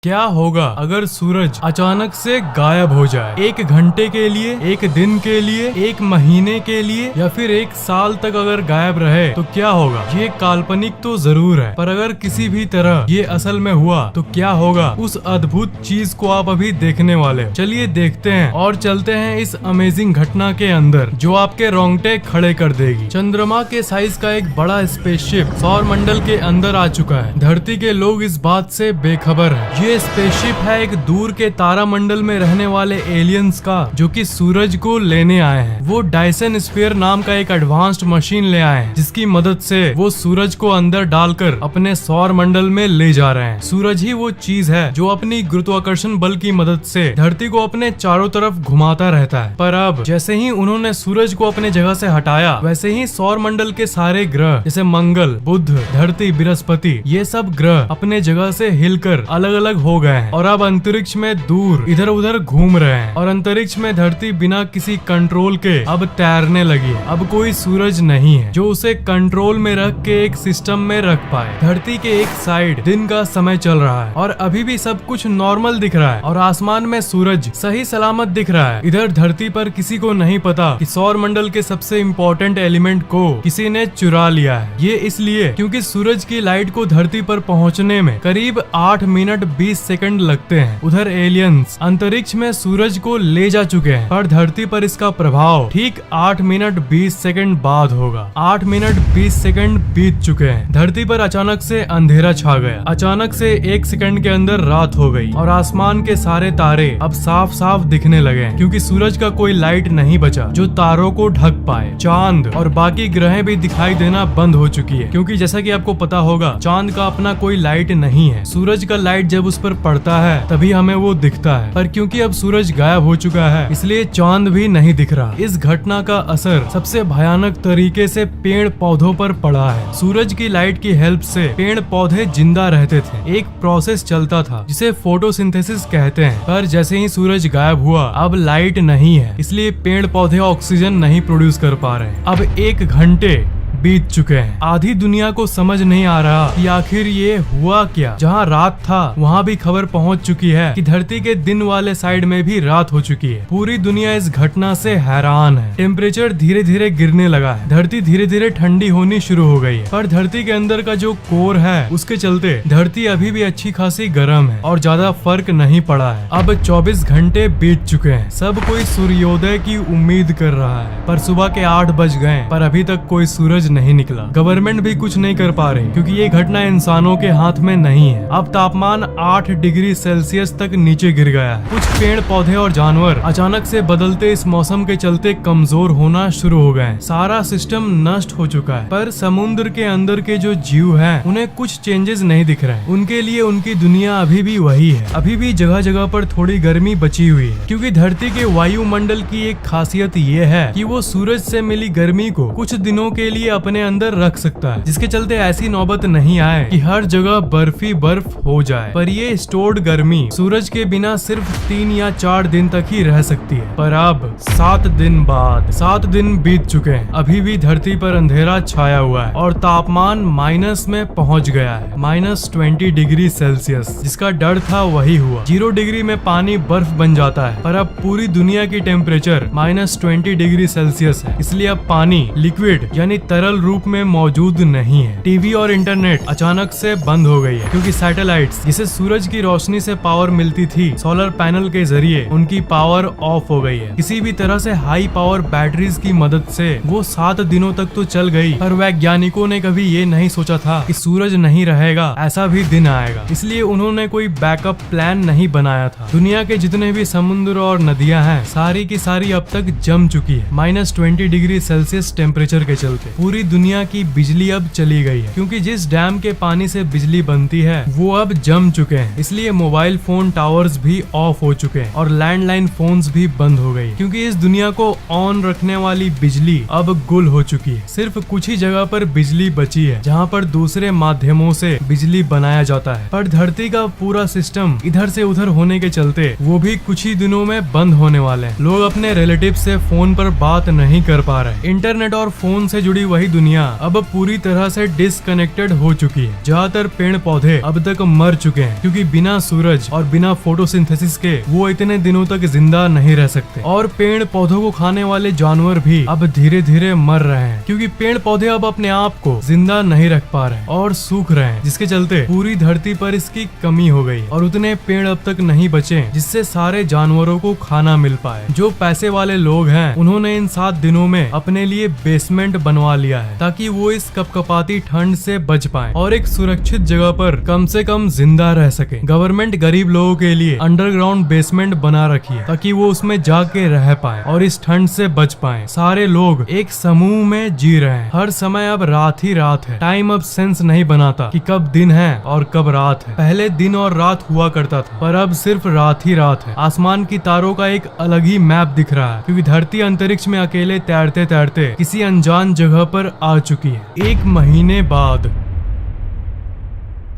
क्या होगा अगर सूरज अचानक से गायब हो जाए? एक घंटे के लिए, एक दिन के लिए, एक महीने के लिए या फिर एक साल तक अगर गायब रहे तो क्या होगा? ये काल्पनिक तो जरूर है, पर अगर किसी भी तरह ये असल में हुआ तो क्या होगा? उस अद्भुत चीज को आप अभी देखने वाले हो। चलिए देखते हैं और चलते हैं इस अमेजिंग घटना के अंदर जो आपके रोंगटे खड़े कर देगी। चंद्रमा के साइज का एक बड़ा स्पेसशिप सौर मंडल के अंदर आ चुका है। धरती के लोग इस बात से बेखबर है। ये स्पेसशिप है एक दूर के तारामंडल में रहने वाले एलियंस का, जो कि सूरज को लेने आए हैं। वो डायसन स्फीयर नाम का एक एडवांस्ड मशीन ले आए हैं, जिसकी मदद से वो सूरज को अंदर डालकर अपने सौर मंडल में ले जा रहे हैं। सूरज ही वो चीज है जो अपनी गुरुत्वाकर्षण बल की मदद से धरती को अपने चारों तरफ घुमाता रहता है। पर अब जैसे ही उन्होंने सूरज को अपने जगह से हटाया, वैसे ही सौर मंडल के सारे ग्रह जैसे मंगल, बुध, धरती, बृहस्पति, ये सब ग्रह अपने जगह से हिलकर अलग अलग हो गए हैं और अब अंतरिक्ष में दूर इधर उधर घूम रहे हैं। और अंतरिक्ष में धरती बिना किसी कंट्रोल के अब तैरने लगी है। अब कोई सूरज नहीं है जो उसे कंट्रोल में रख के एक सिस्टम में रख पाए। धरती के एक साइड दिन का समय चल रहा है और अभी भी सब कुछ नॉर्मल दिख रहा है और आसमान में सूरज सही सलामत दिख रहा है। इधर धरती पर किसी को नहीं पता कि सौर मंडल के सबसे इम्पोर्टेंट एलिमेंट को किसी ने चुरा लिया है। ये इसलिए क्योंकि सूरज की लाइट को धरती पर पहुंचने में करीब 8 मिनट 20 सेकंड लगते हैं। उधर एलियंस अंतरिक्ष में सूरज को ले जा चुके हैं, पर धरती पर इसका प्रभाव ठीक 8 मिनट 20 सेकंड बाद होगा। 8 मिनट 20 सेकंड बीत चुके हैं। धरती पर अचानक से अंधेरा छा गया। अचानक से 1 सेकंड के अंदर रात हो गई और आसमान के सारे तारे अब साफ साफ दिखने लगे हैं, क्योंकि सूरज का कोई लाइट नहीं बचा जो तारों को ढक पाए। चांद और बाकी ग्रहें भी दिखाई देना बंद हो चुकी है, क्योंकि जैसा कि आपको पता होगा चांद का अपना कोई लाइट नहीं है। सूरज का लाइट जब उस पर पड़ता है तभी हमें वो दिखता है, पर क्योंकि अब सूरज गायब हो चुका है इसलिए चांद भी नहीं दिख रहा। इस घटना का असर सबसे भयानक तरीके से पेड़ पौधों पर पड़ा है। सूरज की लाइट की हेल्प से पेड़ पौधे जिंदा रहते थे। एक प्रोसेस चलता था जिसे फोटोसिंथेसिस कहते हैं, पर जैसे ही सूरज गायब हुआ अब लाइट नहीं है, इसलिए पेड़ पौधे ऑक्सीजन नहीं प्रोड्यूस कर पा रहे हैं। अब 1 घंटे बीत चुके हैं। आधी दुनिया को समझ नहीं आ रहा कि आखिर ये हुआ क्या। जहाँ रात था वहाँ भी खबर पहुँच चुकी है कि धरती के दिन वाले साइड में भी रात हो चुकी है। पूरी दुनिया इस घटना से हैरान है। टेम्परेचर धीरे धीरे गिरने लगा है। धरती धीरे धीरे ठंडी होनी शुरू हो गई है, पर धरती के अंदर का जो कोर है उसके चलते धरती अभी भी अच्छी खासी गर्म है और ज्यादा फर्क नहीं पड़ा है। अब 24 घंटे बीत चुके हैं। सब कोई सूर्योदय की उम्मीद कर रहा है, पर सुबह के 8 बज गए पर अभी तक कोई सूरज नहीं निकला। गवर्नमेंट भी कुछ नहीं कर पा रही, क्योंकि ये घटना इंसानों के हाथ में नहीं है। अब तापमान 8 डिग्री सेल्सियस तक नीचे गिर गया है। कुछ पेड़ पौधे और जानवर अचानक से बदलते इस मौसम के चलते कमजोर होना शुरू हो गए। सारा सिस्टम नष्ट हो चुका है, पर समुद्र के अंदर के जो जीव हैं उन्हें कुछ चेंजेस नहीं दिख रहे हैं। उनके लिए उनकी दुनिया अभी भी वही है। अभी भी जगह जगह पर थोड़ी गर्मी बची हुई है, क्योंकि धरती के वायुमंडल की एक खासियत ये है कि वो सूरज से मिली गर्मी को कुछ दिनों के लिए अपने अंदर रख सकता है, जिसके चलते ऐसी नौबत नहीं आए कि हर जगह बर्फी बर्फ हो जाए। पर ये स्टोर्ड गर्मी सूरज के बिना सिर्फ 3 या 4 दिन तक ही रह सकती है। पर अब 7 दिन बाद 7 दिन बीत चुके हैं। अभी भी धरती पर अंधेरा छाया हुआ है और तापमान माइनस में पहुंच गया है, -20 डिग्री सेल्सियस। जिसका डर था वही हुआ। 0 डिग्री में पानी बर्फ बन जाता है, पर अब पूरी दुनिया की टेम्परेचर -20 डिग्री सेल्सियस है। इसलिए अब पानी लिक्विड यानी तरल रूप में मौजूद नहीं है। टीवी और इंटरनेट अचानक से बंद हो गई है, क्योंकि सैटेलाइट्स जिसे सूरज की रोशनी से पावर मिलती थी सोलर पैनल के जरिए, उनकी पावर ऑफ हो गई है। किसी भी तरह से हाई पावर बैटरीज की मदद से वो 7 दिनों तक तो चल गई, पर वैज्ञानिकों ने कभी ये नहीं सोचा था कि सूरज नहीं रहेगा, ऐसा भी दिन आएगा। इसलिए उन्होंने कोई बैकअप प्लान नहीं बनाया था। दुनिया के जितने भी समुद्र और नदियां हैं सारी की सारी अब तक जम चुकी है, -20 डिग्री सेल्सियस टेम्परेचर के चलते। पूरी दुनिया की बिजली अब चली गई है, क्योंकि जिस डैम के पानी से बिजली बनती है वो अब जम चुके हैं। इसलिए मोबाइल फोन टावर्स भी ऑफ हो चुके हैं और लैंडलाइन फोन्स भी बंद हो गई, क्योंकि इस दुनिया को ऑन रखने वाली बिजली अब गुल हो चुकी है। सिर्फ कुछ ही जगह पर बिजली बची है जहाँ पर दूसरे माध्यमों से बिजली बनाया जाता है, पर धरती का पूरा सिस्टम इधर से उधर होने के चलते वो भी कुछ ही दिनों में बंद होने वाले हैं। लोग अपने रिलेटिव से फोन पर बात नहीं कर पा रहे। इंटरनेट और फोन से जुड़ी वही दुनिया अब पूरी तरह से डिसकनेक्टेड हो चुकी है। ज्यादातर पेड़ पौधे अब तक मर चुके हैं क्योंकि बिना सूरज और बिना फोटोसिंथेसिस के वो इतने दिनों तक जिंदा नहीं रह सकते। और पेड़ पौधों को खाने वाले जानवर भी अब धीरे धीरे मर रहे हैं क्योंकि पेड़ पौधे अब अपने आप को जिंदा नहीं रख पा रहे हैं और सूख रहे हैं, जिसके चलते पूरी धरती पर इसकी कमी हो गई और उतने पेड़ अब तक नहीं बचे जिससे सारे जानवरों को खाना मिल पाए। जो पैसे वाले लोग हैं उन्होंने इन 7 दिनों में अपने लिए बेसमेंट बनवा लिया है ताकि वो इस कपकपाती ठंड से बच पाए और एक सुरक्षित जगह पर कम से कम जिंदा रह सके। गवर्नमेंट गरीब लोगों के लिए अंडरग्राउंड बेसमेंट बना रखी है ताकि वो उसमें जाके रह पाए और इस ठंड से बच पाए। सारे लोग एक समूह में जी रहे हैं। हर समय अब रात ही रात है। टाइम अब सेंस नहीं बनाता कि कब दिन है और कब रात है। पहले दिन और रात हुआ करता था पर अब सिर्फ रात ही रात है। आसमान की तारों का एक अलग ही मैप दिख रहा है क्योंकि धरती अंतरिक्ष में अकेले तैरते तैरते किसी अनजान जगह पर आ चुकी है। 1 महीने बाद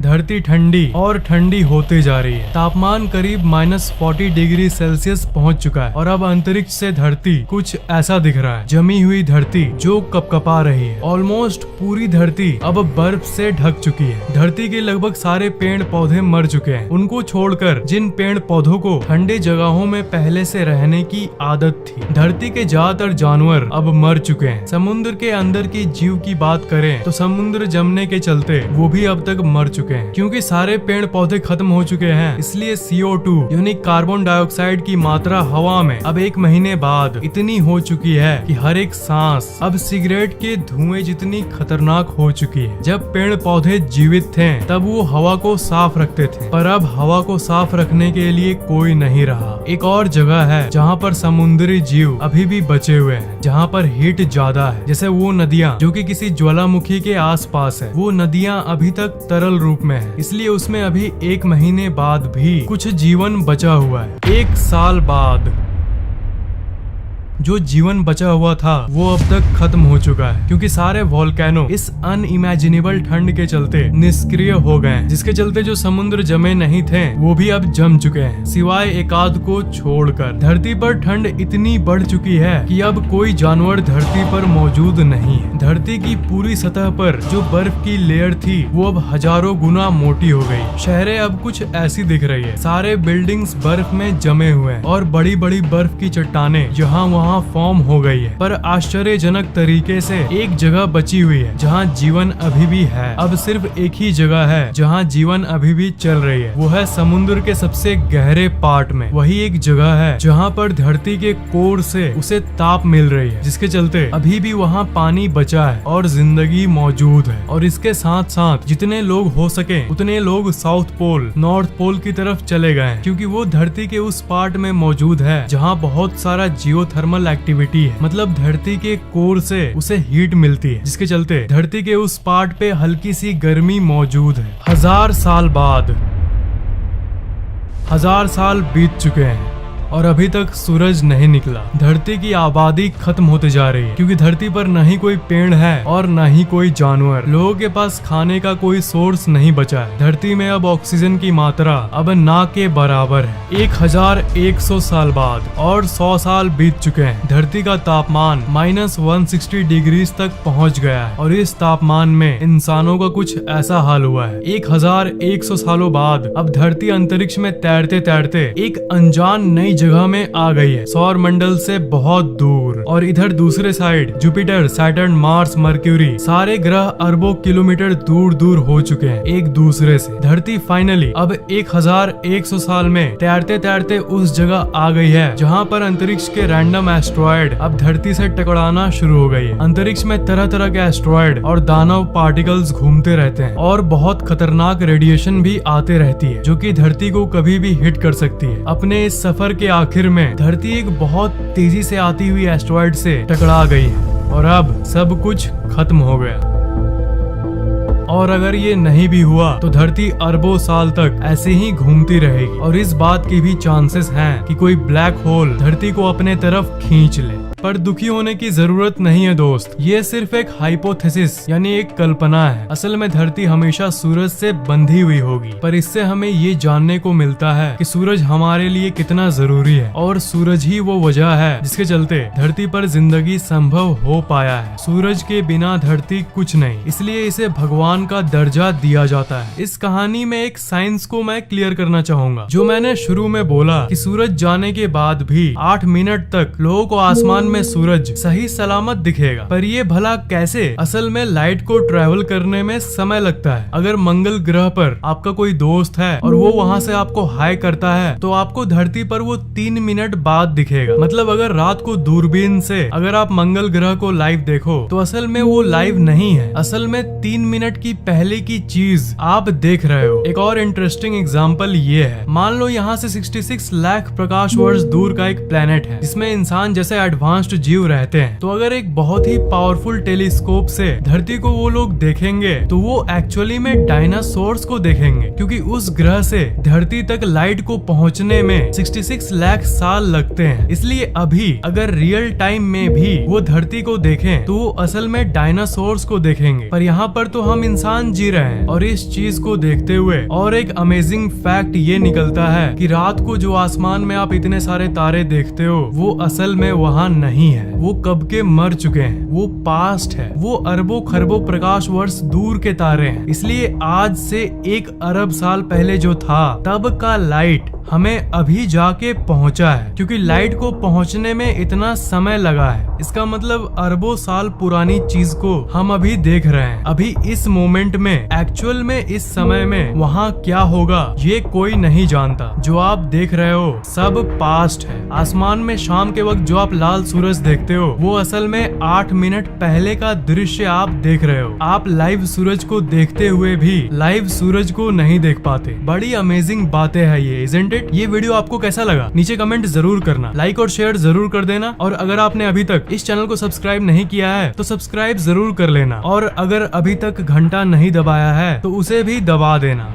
धरती ठंडी और ठंडी होते जा रही है। तापमान करीब -40 डिग्री सेल्सियस पहुंच चुका है और अब अंतरिक्ष से धरती कुछ ऐसा दिख रहा है। जमी हुई धरती जो कपकपा रही है। ऑलमोस्ट पूरी धरती अब बर्फ से ढक चुकी है। धरती के लगभग सारे पेड़ पौधे मर चुके हैं। उनको छोड़कर जिन पेड़ पौधों को ठंडी जगहों में पहले से रहने की आदत थी। धरती के ज्यादातर जानवर अब मर चुके हैं। समुद्र के अंदर की जीव की बात करें तो समुद्र जमने के चलते वो भी अब तक मर चुके हैं। क्योंकि सारे पेड़ पौधे खत्म हो चुके हैं इसलिए CO2 यानी कार्बन डाइऑक्साइड की मात्रा हवा में अब 1 महीने बाद इतनी हो चुकी है कि हर एक सांस अब सिगरेट के धुएं जितनी खतरनाक हो चुकी है। जब पेड़ पौधे जीवित थे तब वो हवा को साफ रखते थे पर अब हवा को साफ रखने के लिए कोई नहीं रहा। एक और जगह है जहाँ पर समुद्री जीव अभी भी बचे हुए हैं, जहाँ पर हीट ज्यादा है। जैसे वो नदियाँ जो कि किसी ज्वालामुखी के आसपास है। वो नदियाँ अभी तक तरल रूप में है इसलिए उसमें अभी 1 महीने बाद भी कुछ जीवन बचा हुआ है। 1 साल बाद जो जीवन बचा हुआ था वो अब तक खत्म हो चुका है क्योंकि सारे वोल्केनो इस अनइमेजिनेबल ठंड के चलते निष्क्रिय हो गए हैं, जिसके चलते जो समुद्र जमे नहीं थे वो भी अब जम चुके हैं सिवाय एकाध को छोड़कर। धरती पर ठंड इतनी बढ़ चुकी है कि अब कोई जानवर धरती पर मौजूद नहीं है। धरती की पूरी सतह पर जो बर्फ की लेयर थी वो अब हजारों गुना मोटी हो गई। शहरें अब कुछ ऐसी दिख रही है। सारे बिल्डिंग्स बर्फ में जमे हुए हैं और बड़ी बड़ी बर्फ की चट्टानें यहाँ वहाँ फॉर्म हो गई है। पर आश्चर्यजनक तरीके से एक जगह बची हुई है जहाँ जीवन अभी भी है। अब सिर्फ एक ही जगह है जहाँ जीवन अभी भी चल रही है, वो है समुद्र के सबसे गहरे पार्ट में। वही एक जगह है जहाँ पर धरती के कोर से उसे ताप मिल रही है, जिसके चलते अभी भी वहाँ पानी बचा है और जिंदगी मौजूद है। और इसके साथ साथ जितने लोग हो सके उतने लोग साउथ पोल, नॉर्थ पोल की तरफ चले गए क्योंकि वो धरती के उस पार्ट में मौजूद है जहाँ बहुत सारा जियोथर्मल एक्टिविटी है। मतलब धरती के कोर से उसे हीट मिलती है, जिसके चलते धरती के उस पार्ट पे हल्की सी गर्मी मौजूद है। 1000 साल बाद 1000 साल बीत चुके हैं और अभी तक सूरज नहीं निकला। धरती की आबादी खत्म होते जा रही है क्योंकि धरती पर न ही कोई पेड़ है और न ही कोई जानवर। लोगों के पास खाने का कोई सोर्स नहीं बचा है। धरती में अब ऑक्सीजन की मात्रा अब ना के बराबर है। 1100 साल बाद और 100 साल बीत चुके हैं। धरती का तापमान -160 डिग्री तक पहुंच गया है और इस तापमान में इंसानों का कुछ ऐसा हाल हुआ है। 1100 सालों बाद अब धरती अंतरिक्ष में तैरते तैरते एक अनजान नई जगह में आ गई है, सौर मंडल से बहुत दूर। और इधर दूसरे side Jupiter, Saturn, Mars, mercury सारे ग्रह अरबों किलोमीटर दूर दूर हो चुके हैं एक दूसरे से। धरती फाइनली अब 1100 साल में तैरते तैरते उस जगह आ गई है जहाँ पर अंतरिक्ष के रैंडम एस्ट्रॉयड अब धरती से टकराना शुरू हो गई है। अंतरिक्ष में तरह तरह के एस्ट्रॉयड और दानव पार्टिकल्स घूमते रहते हैं और बहुत खतरनाक रेडिएशन भी आते रहती है जो कि धरती को कभी भी हिट कर सकती है। अपने इस सफर के आखिर में धरती एक बहुत तेजी से आती हुई एस्ट्रॉयड से टकरा गई है और अब सब कुछ खत्म हो गया। और अगर ये नहीं भी हुआ तो धरती अरबों साल तक ऐसे ही घूमती रहेगी और इस बात की भी चांसेस हैं कि कोई ब्लैक होल धरती को अपने तरफ खींच ले। पर दुखी होने की जरूरत नहीं है दोस्त, ये सिर्फ एक हाइपोथेसिस यानी एक कल्पना है। असल में धरती हमेशा सूरज से बंधी हुई होगी, पर इससे हमें ये जानने को मिलता है कि सूरज हमारे लिए कितना जरूरी है और सूरज ही वो वजह है जिसके चलते धरती पर जिंदगी संभव हो पाया है। सूरज के बिना धरती कुछ नहीं, इसलिए इसे भगवान का दर्जा दिया जाता है। इस कहानी में एक साइंस को मैं क्लियर करना चाहूंगा। जो मैंने शुरू में बोला कि सूरज जाने के बाद भी 8 मिनट तक लोगों को आसमान में सूरज सही सलामत दिखेगा, पर ये भला कैसे? असल में लाइट को ट्रेवल करने में समय लगता है। अगर मंगल ग्रह पर आपका कोई दोस्त है और वो वहाँ से आपको हाय करता है तो आपको धरती पर वो 3 मिनट बाद दिखेगा। मतलब अगर रात को दूरबीन से अगर आप मंगल ग्रह को लाइव देखो तो असल में वो लाइव नहीं है, असल में 3 मिनट की पहले की चीज आप देख रहे हो। एक और इंटरेस्टिंग एग्जांपल ये है, मान लो यहाँ से 66 लाख प्रकाश वर्ष दूर का एक प्लेनेट है जिसमें इंसान जैसे एडवांस्ड जीव रहते हैं। तो अगर एक बहुत ही पावरफुल टेलीस्कोप से धरती को वो लोग देखेंगे तो वो एक्चुअली में डायनासोर्स को देखेंगे, क्योंकि उस ग्रह से धरती तक लाइट को पहुंचने में 66 लाख साल लगते हैं। इसलिए अभी अगर रियल टाइम में भी वो धरती को देखें तो वो असल में डायनासोर्स को देखेंगे, पर यहाँ पर तो हम इंसान जी रहे हैं। और इस चीज को देखते हुए और एक अमेजिंग फैक्ट ये निकलता है कि रात को जो आसमान में आप इतने सारे तारे देखते हो वो असल में वहाँ नहीं है, वो कब के मर चुके हैं, वो पास्ट है, वो अरबों खरबों प्रकाश वर्ष दूर के तारे हैं। इसलिए आज से 1 अरब साल पहले जो था तब का लाइट हमें अभी जाके पहुंचा है, क्योंकि लाइट को पहुंचने में इतना समय लगा है। इसका मतलब अरबों साल पुरानी चीज को हम अभी देख रहे हैं। अभी इस मोमेंट में एक्चुअल में इस समय में वहाँ क्या होगा ये कोई नहीं जानता। जो आप देख रहे हो सब पास्ट है। आसमान में शाम के वक्त जो आप लाल सूरज देखते हो वो असल में 8 मिनट पहले का दृश्य आप देख रहे हो। आप लाइव सूरज को देखते हुए भी लाइव सूरज को नहीं देख पाते। बड़ी अमेजिंग बातें हैं ये, इज़न्ट इट? ये वीडियो आपको कैसा लगा नीचे कमेंट जरूर करना, लाइक और शेयर जरूर कर देना। और अगर आपने अभी तक इस चैनल को सब्सक्राइब नहीं किया है तो सब्सक्राइब जरूर कर लेना, और अगर अभी तक घंटा नहीं दबाया है तो उसे भी दबा देना।